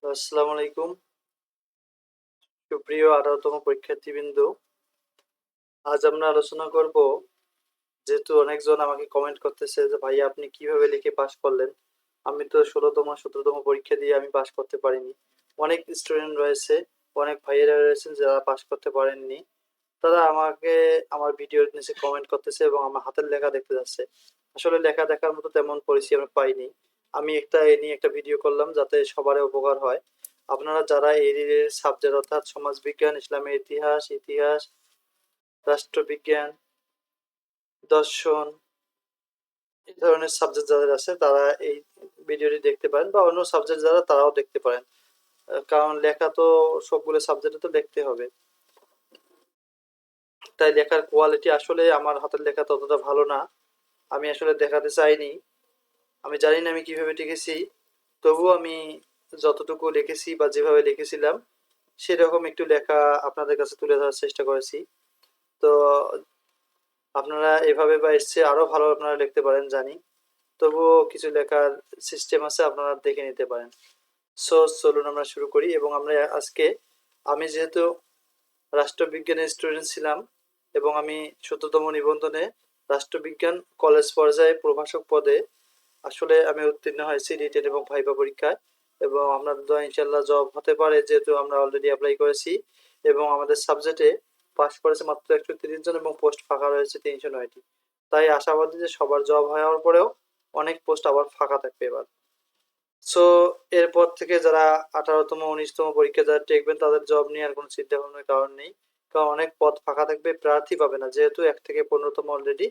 আসসালামু আলাইকুম। সুপ্রিয় ১৮তম পরীক্ষার্থীবৃন্দ, আজ আমরা আলোচনা করব, যেহেতু অনেকজন আমাকে কমেন্ট করতেছে যে ভাইয়া আপনি কিভাবে লিখে পাস করলেন। আমি তো ১৬তম ১৭তম পরীক্ষা দিয়ে আমি পাস করতে পারিনি। অনেক স্টুডেন্ট রয়েছে, অনেক ভাইয়েরা রয়েছেন যারা পাস করতে পারেননি। তারা আমাকে আমার ভিডিওর নিচে কমেন্ট করতেছে এবং আমার হাতের লেখা দেখতে যাচ্ছে। আসলে লেখা দেখার মতো তেমন পরিচয় আমি পাইনি। আমি এ নিয়ে একটা ভিডিও করলাম যাতে সবারই উপকার হয়। আপনারা যারা এই সাবজেক্ট অর্থাৎ সমাজবিজ্ঞান, ইসলামের ইতিহাস, রাষ্ট্রবিজ্ঞান, দর্শন, এই ধরনের সাবজেক্ট যাদের আছে তারা এই ভিডিওটি দেখতে পারেন, বা অন্য সাবজেক্ট যারা তারাও দেখতে পারেন। কারণ লেখা তো সবগুলো সাবজেক্টে তো লিখতে হবে। তাই লেখার কোয়ালিটি আসলে আমার হাতের লেখা ততটা ভালো না। আমি আসলে দেখাতে চাইনি। আমি জানি না আমি কিভাবে লিখেছি। তবুও আমি যতটুকু লিখেছি বা যেভাবে লিখেছিলাম সেরকম একটু লেখা আপনাদের কাছে তুলে ধরার চেষ্টা করেছি। তো আপনারা এভাবে বা এর চেয়ে আরো ভালো আপনারা লিখতে পারেন জানি। তবুও কিছু লেখার সিস্টেম আছে, আপনারা দেখে নিতে পারেন। সো চলুন আমরা শুরু করি। এবং আমরা আজকে, আমি যেহেতু রাষ্ট্রবিজ্ঞানের স্টুডেন্ট ছিলাম এবং আমি ১৭তম নিবন্ধনে রাষ্ট্রবিজ্ঞান কলেজ পর্যায়ে প্রভাষক পদে আসলে আমি উত্তীর্ণ হয়েছি রিটেন এবং ভাইভা পরীক্ষায়। এবং আপনাদের দ্বারা ইনশাল্লাহ জব হতে পারে, যেহেতু আমরা অলরেডি অ্যাপ্লাই করেছি এবং আমাদের সাবজেক্টে পাস করেছে মাত্র ১৩০ জন এবং পোস্ট ফাঁকা রয়েছে ৩০৯টি। তাই আশাবাদী যে সবার জব হওয়ার পরেও অনেক পোস্ট আবার ফাঁকা থাকবে এবার। সো এরপর থেকে যারা ১৮তম ১৯তম পরীক্ষা যারা টেকবেন তাদের জব নিয়ে আর কোনো চিন্তা ভাবনার কারণ নেই। কারণ অনেক পদ ফাঁকা থাকবে, প্রার্থী পাবে না, যেহেতু ১ থেকে ১৫তম অলরেডি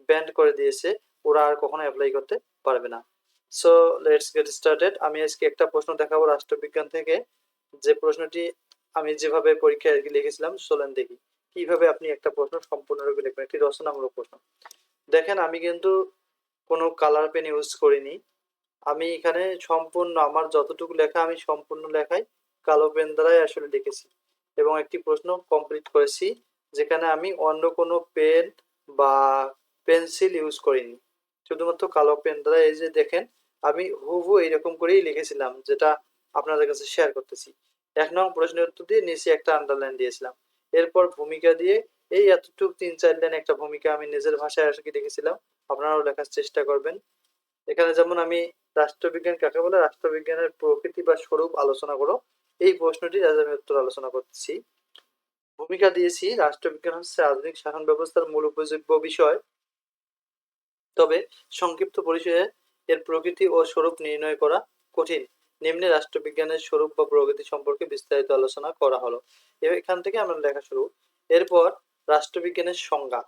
ব্যান্ড করে দিয়েছে। ওরা আর কখনো অ্যাপ্লাই করতে পারবে না। So let's get started. আমি আজকে একটা প্রশ্ন দেখাবো রাষ্ট্রবিজ্ঞান থেকে। যে প্রশ্নটি আমি যেভাবে পরীক্ষায় আরকি লিখেছিলাম, চলেন দেখি কিভাবে আপনি একটা প্রশ্ন সম্পূর্ণরূপে লিখবেন। একটি রচনামূলক প্রশ্ন। দেখেন আমি কিন্তু কোনো কালার পেন ইউজ করিনি। আমি এখানে সম্পূর্ণ আমার যতটুকু লেখা আমি সম্পূর্ণ লেখাই কালো পেন দ্বারাই আসলে লিখেছি এবং একটি প্রশ্ন কমপ্লিট করেছি, যেখানে আমি অন্য কোনো পেন বা পেন্সিল ইউজ করিনি, শুধুমাত্র কালো পেন দ্বারা। এই যে দেখেন, আমি হুবহু এইরকম করেই লিখেছিলাম, যেটা আপনাদের কাছে শেয়ার করতেছি। ১ নং প্রশ্নের উত্তর দিয়ে নিচে একটা আন্ডারলাইন দিয়েছিলাম। এরপর ভূমিকা দিয়ে এই এতটুকু ৩-৪ লাইন একটা ভূমিকা আমি নিজের ভাষায় আসলে লিখেছিলাম। আপনারাও লেখার চেষ্টা করবেন। এখানে যেমন আমি রাষ্ট্রবিজ্ঞান কাকে বলে, রাষ্ট্রবিজ্ঞানের প্রকৃতি বা স্বরূপ আলোচনা করো, এই প্রশ্নটি আজ আমি উত্তর আলোচনা করতেছি। ভূমিকা দিয়েছি রাষ্ট্রবিজ্ঞান হচ্ছে আধুনিক শাসন ব্যবস্থার মূল উপযোগ্য বিষয়, তবে সংক্ষিপ্ত পরিচয়ে এর প্রকৃতি ও স্বরূপ নির্ণয় করা কঠিন। নিম্নে রাষ্ট্রবিজ্ঞানের স্বরূপ বা প্রকৃতি সম্পর্কে বিস্তারিত আলোচনা করা হলো। এখান থেকে আমরা লেখা শুরু। এরপর রাষ্ট্রবিজ্ঞানের সংজ্ঞা।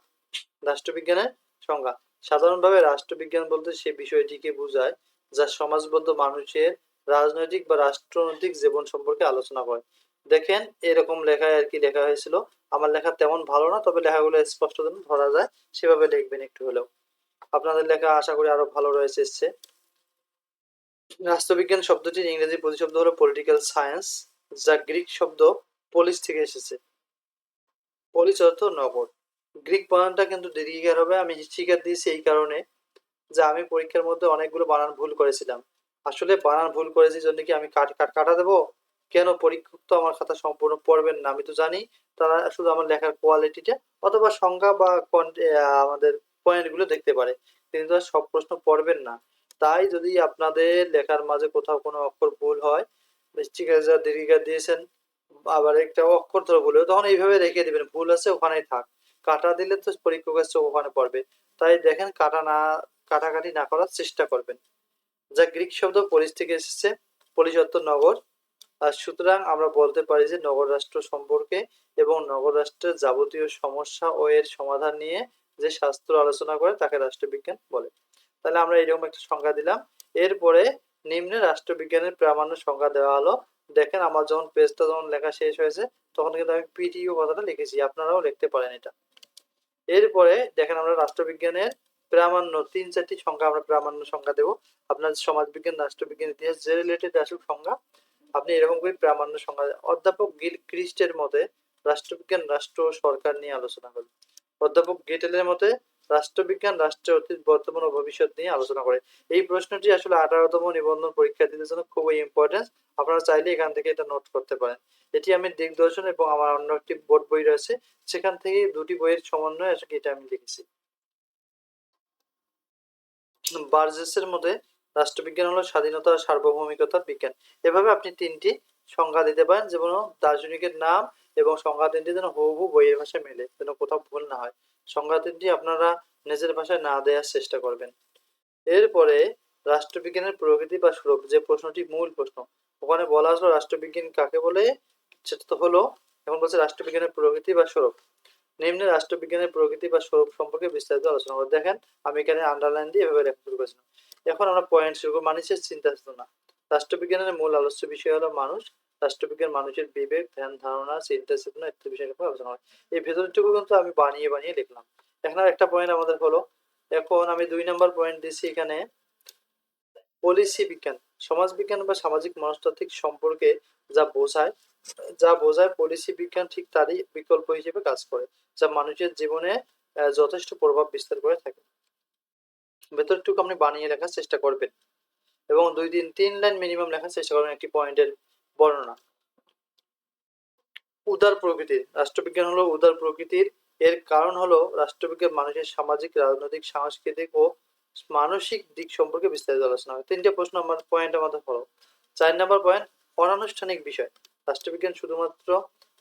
রাষ্ট্রবিজ্ঞানের সংজ্ঞা। সাধারণভাবে রাষ্ট্রবিজ্ঞান বলতে সে বিষয়টিকে বোঝায় যা সমাজবদ্ধ মানুষের রাজনৈতিক বা রাষ্ট্রনৈতিক জীবন সম্পর্কে আলোচনা করে। দেখেন এরকম লেখায় আর কি লেখা হয়েছিল। আমার লেখা তেমন ভালো না, তবে লেখাগুলো স্পষ্ট যেন ধরা যায় সেভাবে লিখবেন একটু হলেও। আপনাদের লেখা আশা করি আরো ভালো রয়েছে এসছে। রাষ্ট্রবিজ্ঞান শব্দটির ইংরেজি প্রতিশব্দ হলো পলিটিক্যাল সায়েন্স, যা গ্রিক শব্দ পোলিস থেকে এসেছে। পোলিস অর্থ নগর। গ্রিক বানানটা কিন্তু দীর্ঘিকার হবে। আমি স্টিকার দিয়েছি এই কারণে যে আমি পরীক্ষার মধ্যে অনেকগুলো বানান ভুল করেছিলাম। আসলে বানান ভুল করেছি জন্য কি আমি কাটা দেবো? কেন? পরীক্ষক তো আমার খাতা সম্পূর্ণ পড়বেন না। আমি তো জানি তারা শুধু আমার লেখার কোয়ালিটিটা অথবা সংখ্যা বা আমাদের পয়েন্টগুলো দেখতে পারে। তিনি তো আর সব প্রশ্ন পড়বেন না। তাই যদি আপনাদের লেখার মাঝে কোথাও কোনো অক্ষর ভুল হয়, স্টিকারে যা দীর্ঘিকার দিয়েছেন, আবার একটা অক্ষর ধরে ভুল হয়, তখন এইভাবে রেখে দিবেন। ভুল আছে ওখানেই থাক। কাটা দিলে তো পরীক্ষকের চোখ ওখানে পড়বে। তাই দেখেন কাটাকাটি না করার চেষ্টা করবেন। যা গ্রিক শব্দ পোলিস থেকে এসেছে। পোলিস অর্থ নগর। আর সুতরাং আমরা বলতে পারি যে নগর রাষ্ট্র সম্পর্কে এবং নগর রাষ্ট্রের যাবতীয় সমস্যা ও এর সমাধান নিয়ে যে শাস্ত্র আলোচনা করে তাকে রাষ্ট্রবিজ্ঞান বলে। তাহলে আমরা এরকম একটা সংজ্ঞা দিলাম। এরপরে নিম্নে রাষ্ট্রবিজ্ঞানের প্রামাণ্য সংজ্ঞা দেওয়া হলো। দেখেন আমার যখন পেজটা যখন লেখা শেষ হয়েছে তখন কিন্তু আমি পিটিও কথাটা লিখেছি, আপনারাও লিখতে পারেন এটা। এরপরে দেখেন আমরা রাষ্ট্রবিজ্ঞানের প্রামাণ্য ৩-৪টি সংখ্যা আমরা প্রামাণ্য সংখ্যা দেব। আপনার সমাজবিজ্ঞান, রাষ্ট্রবিজ্ঞান, ইতিহাস যে রিলেটেড আসুক সংজ্ঞা, আপনি এরকম করে প্রামাণ্য সংজ্ঞা। অধ্যাপক গিলক্রিস্টের মতে রাষ্ট্রবিজ্ঞান রাষ্ট্র ও সরকার নিয়ে আলোচনা করবে। অধ্যাপক গেটেলের মতে রাষ্ট্রবিজ্ঞান রাষ্ট্রের অতীত, বর্তমান ও ভবিষ্যৎ নিয়ে আলোচনা করে। এই প্রশ্নটি আসলে 18তম নিবন্ধন পরীক্ষার্থীদের জন্য খুবই ইম্পর্টেন্ট। আপনারা চাইলে এখান থেকে এটা নোট করতে পারেন। এটি আমি দিগদর্শন এবং আমার অন্য একটি বোর্ড বই রয়েছে, সেখান থেকে দুটি বইয়ের সমন্বয়ে আসলে এটা আমি লিখেছি। বার্জেসের মধ্যে রাষ্ট্রবিজ্ঞান হলো স্বাধীনতা ও সার্বভৌমিকতার বিজ্ঞান। এভাবে আপনি তিনটি সংজ্ঞা দিতে পারেন, যেমন দার্শনিকের নাম এবং সংজ্ঞা তিনটি যেন হুবহু বইয়ের ভাষায় মেলে, যেন কোথাও ভুল না হয়। সংজ্ঞা তিনটি আপনারা নিজের ভাষায় না দেওয়ার চেষ্টা করবেন। এরপরে রাষ্ট্রবিজ্ঞানের প্রকৃতি বা স্বরূপ, যে প্রশ্নটি মূল প্রশ্ন, ওখানে বলা আসলো রাষ্ট্রবিজ্ঞান কাকে বলে, সেটা তো হলো, এখন বলছে রাষ্ট্রবিজ্ঞানের প্রকৃতি বা স্বরূপ। নিম্নে রাষ্ট্রবিজ্ঞানের প্রকৃতি বা স্বরূপ সম্পর্কে বিস্তারিত আলোচনা করব। দেখেন আমি এখানে আন্ডারলাইন দিয়ে এভাবে লেখা শুরু করেছিলাম। এখন আমরা পয়েন্ট শুরু করব। মানুষের চিন্তা চেতনা। রাষ্ট্রবিজ্ঞানের মূল আলোচ্য বিষয় হলো মানুষ। রাষ্ট্রবিজ্ঞান মানুষের বিবেক, ধ্যান ধারণা, চিন্তা চেতনা ইত্যাদি বিষয়ের উপর আলোচনা হয়। এই ভেতরটুকু কিন্তু আমি বানিয়ে বানিয়ে লিখলাম। এখন আর একটা পয়েন্ট আমাদের হলো, এখন আমি 2 নম্বর পয়েন্ট দিচ্ছি এখানে, পলিসি বিজ্ঞান। সমাজবিজ্ঞান বা সামাজিক মনস্তাত্ত্বিক সম্পর্কে যা বোঝায় পলিসি বিজ্ঞান ঠিক তারই বিকল্প হিসেবে কাজ করে, যা মানুষের জীবনে যথেষ্ট প্রভাব বিস্তার করে থাকে। ভেতরটুকু আপনি বানিয়ে লেখার চেষ্টা করবেন এবং 2-3 লাইন মিনিমাম লেখার চেষ্টা করবেন একটি পয়েন্টের বর্ণনা। উদার প্রকৃতির। রাষ্ট্রবিজ্ঞান হলো উদার প্রকৃতির। এর কারণ হলো রাষ্ট্রবিজ্ঞান মানুষের সামাজিক, রাজনৈতিক, সাংস্কৃতিক ও মানসিক দিক সম্পর্কে বিস্তারিত আলোচনা হয়। তিনটে প্রশ্ন আমার পয়েন্ট আমাদের হলো। 4 নম্বর পয়েন্ট, অনানুষ্ঠানিক বিষয়। রাষ্ট্রবিজ্ঞান শুধুমাত্র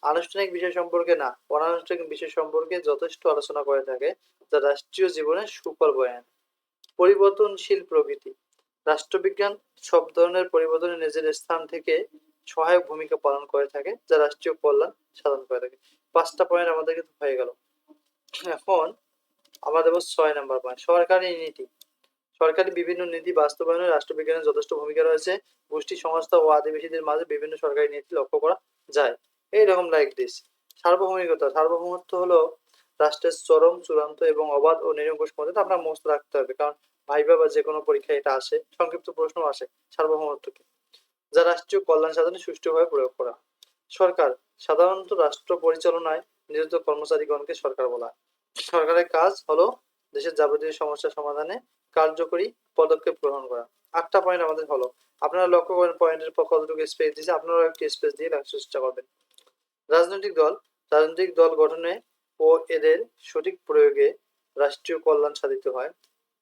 আনুষ্ঠানিক বিষয় সম্পর্কে না, অনানুষ্ঠানিক বিষয় সম্পর্কে যথেষ্ট আলোচনা করে থাকে, যা রাষ্ট্রীয় জীবনে সুফল বয়ে আনে। পরিবর্তনশীল প্রকৃতি। রাষ্ট্রবিজ্ঞান সব ধরনের পরিবর্তনে নিজের স্থান থেকে সহায়ক ভূমিকা পালন করে থাকে, যা রাষ্ট্রীয় কল্যাণ সাধন করে থাকে। 5টা পয়েন্ট আমাদের কিন্তু হয়ে গেল। এখন আমরা দেবো 6 নম্বর পয়েন্ট, সরকারি নীতি। সরকারি বিভিন্ন নীতি বাস্তবায়নে রাষ্ট্রবিজ্ঞানের যথেষ্ট ভূমিকা রয়েছে। গোষ্ঠী, সংস্থা ও আদিবাসীদের মাঝে বিভিন্ন সরকারি নীতি লক্ষ্য করা যায়। এইরকম লাইক দিস। সার্বভৌমিকতা। সার্বভৌমত্ব হলো রাষ্ট্রের চরম, চূড়ান্ত এবং অবাধ ও নিরঙ্কুশ ক্ষমতা। আপনার মস্ত রাখতে হবে, কারণ ভাইবা বা যে কোনো পরীক্ষায় এটা আসে, সংক্ষিপ্ত প্রশ্ন আসে সার্বভৌমত্বকে, যা রাষ্ট্রীয় কল্যাণ সাধনে সুষ্ঠুভাবে প্রয়োগ করা। সরকার। সাধারণত রাষ্ট্র পরিচালনায় নিয়োজিত কর্মচারীগণকে সরকার বলা হয়। সরকারের কাজ হলো দেশের যাবতীয় সমস্যা সমাধানে কার্যকরী পদক্ষেপ গ্রহণ করা। 8টা পয়েন্ট আমাদের হলো। আপনারা লক্ষ্য করেন পয়েন্টের পর কতটুকু স্পেস দিয়েছে, আপনারাও একটি স্পেস দিয়ে লেখার চেষ্টা করবেন। রাজনৈতিক দল। রাজনৈতিক দল গঠনে ও এদের সঠিক প্রয়োগে রাষ্ট্রীয় কল্যাণ সাধিত হয়।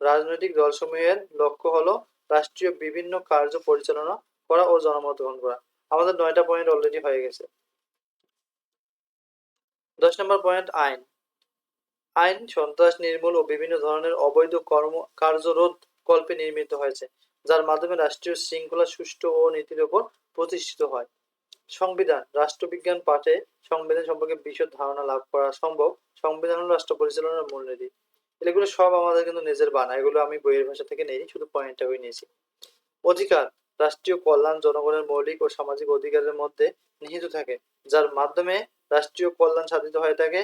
রাজনৈতিক দলসমূহের লক্ষ্য হলো রাষ্ট্রীয় বিভিন্ন কার্য পরিচালনা করা ও জনমত গ্রহণ করা। আমাদের 9টা পয়েন্ট অলরেডি হয়ে গেছে। 10 নম্বর পয়েন্ট, আইন। আইন সন্ত্রাস নির্মূল ও বিভিন্ন ধরনের অবৈধ কার্যরোধ কল্পে নির্মিত হয়েছে, যার মাধ্যমে রাষ্ট্রীয় শৃঙ্খলা সুষ্ঠু ও নীতির উপর প্রতিষ্ঠিত হয়। সংবিধান। রাষ্ট্রবিজ্ঞান পাঠে সংবিধান সম্পর্কে বিশদ ধারণা লাভ করা সম্ভব। সংবিধান হল রাষ্ট্র পরিচালনার মূলনীতি। এগুলো সব আমাদের কিন্তু নিজের বানা, এগুলো আমি বইয়ের ভাষা থেকে নেই, শুধু পয়েন্টটা হয়ে নিয়েছি। অধিকার। রাষ্ট্রীয় কল্যাণ জনগণের মৌলিক ও সামাজিক অধিকারের মধ্যে নিহিত থাকে, যার মাধ্যমে রাষ্ট্রীয় কল্যাণ সাধিত হয়ে থাকে।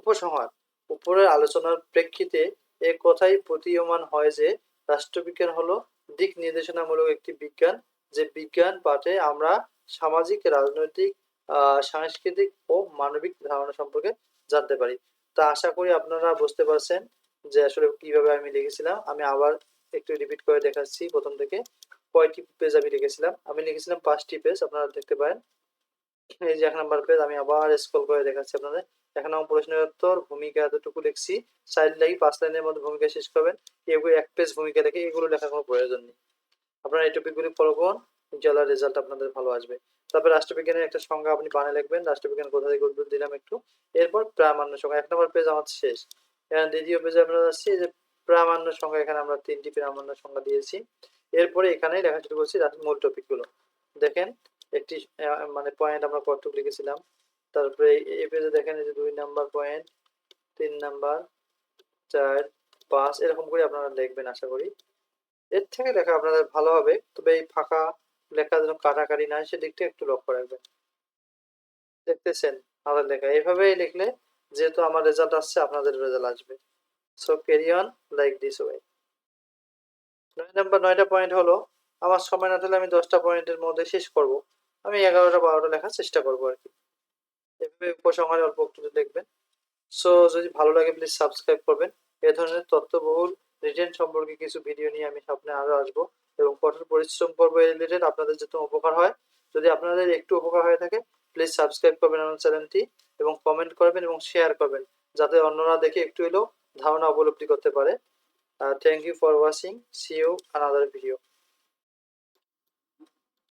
উপসংহার। উপরের আলোচনার প্রেক্ষিতে এ কথাই প্রতীয়মান হয় যে রাষ্ট্রবিজ্ঞান হলো দিক নির্দেশনামূলক একটি বিজ্ঞান, যে বিজ্ঞান পাঠে আমরা সামাজিক, রাজনৈতিক, সাংস্কৃতিক ও মানবিক ধারণা সম্পর্কে জানতে পারি। তা আশা করি আপনারা বুঝতে পারছেন যে আসলে কিভাবে আমি লিখেছিলাম। আমি আবার একটু রিপিট করে দেখাচ্ছি প্রথম থেকে। কয়টি পেজ আমি লিখেছিলাম, আমি লিখেছিলাম 5টি পেজ, আপনারা দেখতে পারেন। এই যে 1 নম্বর পেজ, আমি আবার স্ক্রল করে দেখাচ্ছি আপনাদের। 1 নম্বর প্রশ্নের উত্তর, ভূমিকা এতটুকু লিখছি। 4 লাইন 5 লাইনের মধ্যে ভূমিকা শেষ করবেন। এগুলো 1 পেজ ভূমিকা লিখে এগুলো লেখার কোনো প্রয়োজন নেই। আপনারা এই টপিকগুলি ফলো করুন, ইনশাআল্লাহ রেজাল্ট আপনাদের ভালো আসবে। তারপর রাষ্ট্রবিজ্ঞানের একটা সংজ্ঞা আপনি বানিয়ে লিখবেন, রাষ্ট্রবিজ্ঞান কোথা থেকে উদ্ভূত দিলাম একটু। এরপর প্রামাণ্য সংজ্ঞা। 1 নম্বর পেজ আমার শেষ। এখন দ্বিতীয় পেজে আমরা যাচ্ছি, যে প্রামাণ্য সংজ্ঞা। এখানে আমরা 3টি প্রামাণ্য সংজ্ঞা দিয়েছি। এরপরে এখানেই লেখা শুরু করছি মূল টপিকগুলো। দেখেন একটি মানে পয়েন্ট আমরা কতটুকু লিখেছিলাম। তারপরে এই পেজে দেখেন এই যে 2 নম্বর পয়েন্ট, 3 নম্বর, 4, 5 এরকম করে আপনারা লিখবেন আশা করি। এর থেকে লেখা আপনাদের ভালো হবে, তবে এই ফাঁকা লেখা যেন কাটাকাটি না হয় সেদিকটা একটু লক্ষ্য রাখবেন। দেখতেছেন আমাদের লেখা এইভাবেই লিখলে যেহেতু আমার রেজাল্ট আসছে, আপনাদের রেজাল্ট আসবে। So carry on like this way. 9টা পয়েন্ট হলো, আমার সময় না থাকলে আমি 10টা পয়েন্টের মধ্যে শেষ করব। আমি 11টা 12টা লেখার চেষ্টা করবো আর কি। এভাবে উপসংহারে অল্প একটু দেখবেন। সো যদি ভালো লাগে প্লিজ সাবস্ক্রাইব করবেন এ ধরনের তথ্যবহুল রিটেন সম্পর্কে কিছু ভিডিও নিয়ে আমি সামনে আরো আসবো, এবং কঠোর পরিশ্রম করবো এই রিলেটেড আপনাদের যাতে উপকার হয়। যদি আপনাদের একটু উপকার হয়ে থাকে, প্লিজ সাবস্ক্রাইব করবেন আমার চ্যানেলটি, এবং কমেন্ট করবেন এবং শেয়ার করবেন, যাতে অন্যরা দেখে একটু হলেও ধারণা উপলব্ধি করতে পারে। Thank you for watching, see you another video.